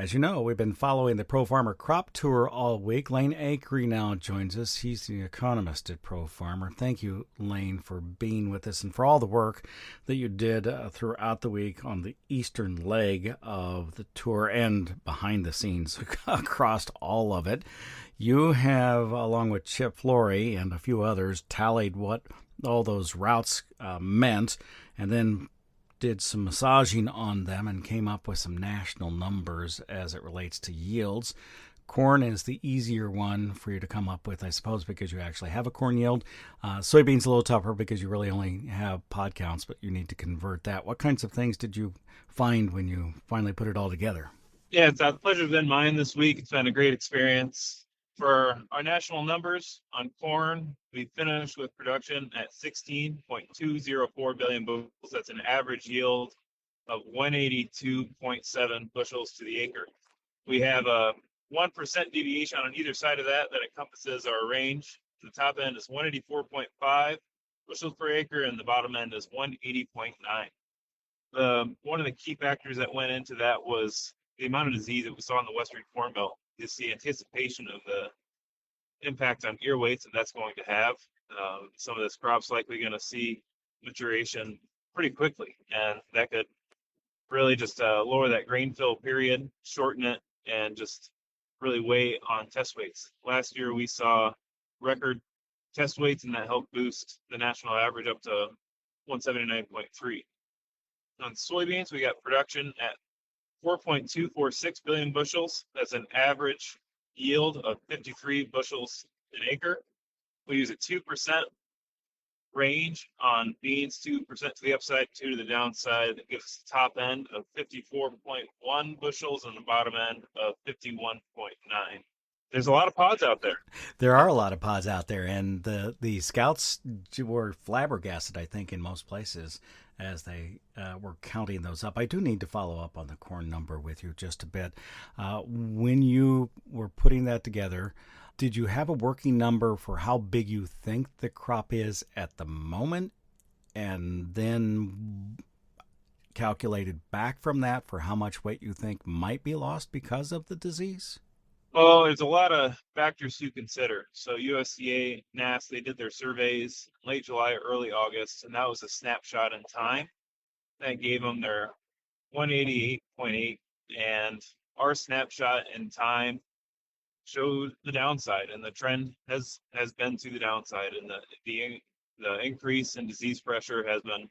As you know, we've been following the Pro Farmer Crop Tour all week. Lane Acree now joins us. He's the economist at Pro Farmer. Thank you, Lane, for being with us and for all the work that you did throughout the week on the eastern leg of the tour and behind the scenes across all of it. You have, along with Chip Flory and a few others, tallied what all those routes meant and then did some massaging on them and came up with some national numbers as it relates to yields. Corn is the easier one for you to come up with, I suppose, because you actually have a corn yield. Soybeans a little tougher because you really only have pod counts, but you need to convert that. What kinds of things did you find when you finally put it all together? Yeah, it's a pleasure been mine this week. It's been a great experience. For our national numbers on corn, we finished with production at 16.204 billion bushels. That's an average yield of 182.7 bushels to the acre. We have a 1% deviation on either side of that encompasses our range. The top end is 184.5 bushels per acre, and the bottom end is 180.9. One of the key factors that went into that was the amount of disease that we saw in the Western Corn Belt. Is the anticipation of the impact on ear weights that that's going to have. Some of this crop's likely going to see maturation pretty quickly, and that could really just lower that grain fill period, shorten it, and just really weigh on test weights. Last year we saw record test weights, and that helped boost the national average up to 179.3. On soybeans, we got production at 4.246 billion bushels. That's an average yield of 53 bushels an acre. We use a 2% range on beans, 2% to the upside, 2 to the downside. That gives us the top end of 54.1 bushels and the bottom end of 51.9. There's a lot of pods out there. There are a lot of pods out there, and the scouts were flabbergasted, I think, in most places as they were counting those up. I do need to follow up on the corn number with you just a bit. When you were putting that together, did you have a working number for how big you think the crop is at the moment, and then calculated back from that for how much weight you think might be lost because of the disease? Well, there's a lot of factors to consider. So USDA, NASS, they did their surveys late July, early August, and that was a snapshot in time. That gave them their 188.8, and our snapshot in time showed the downside, and the trend has been to the downside, and the increase in disease pressure has been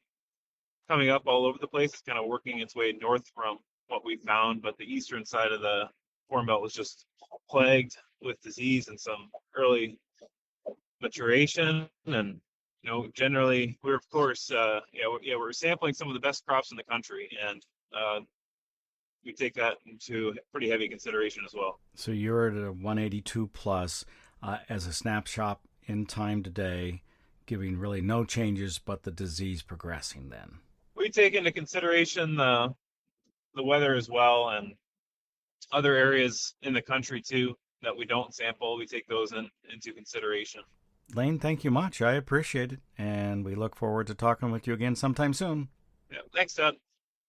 coming up all over the place. It's kind of working its way north from what we found, but the eastern side of the Corn Belt was just plagued with disease and some early maturation. And generally, we're of course, we're sampling some of the best crops in the country, and we take that into pretty heavy consideration as well. So you're at a 182 plus as a snapshot in time today, giving really no changes, but the disease progressing. Then we take into consideration the weather as well, and other areas in the country too that we don't sample. We take those into consideration. Lane, thank you much. I appreciate it, and we look forward to talking with you again sometime soon. Yeah, thanks, Todd.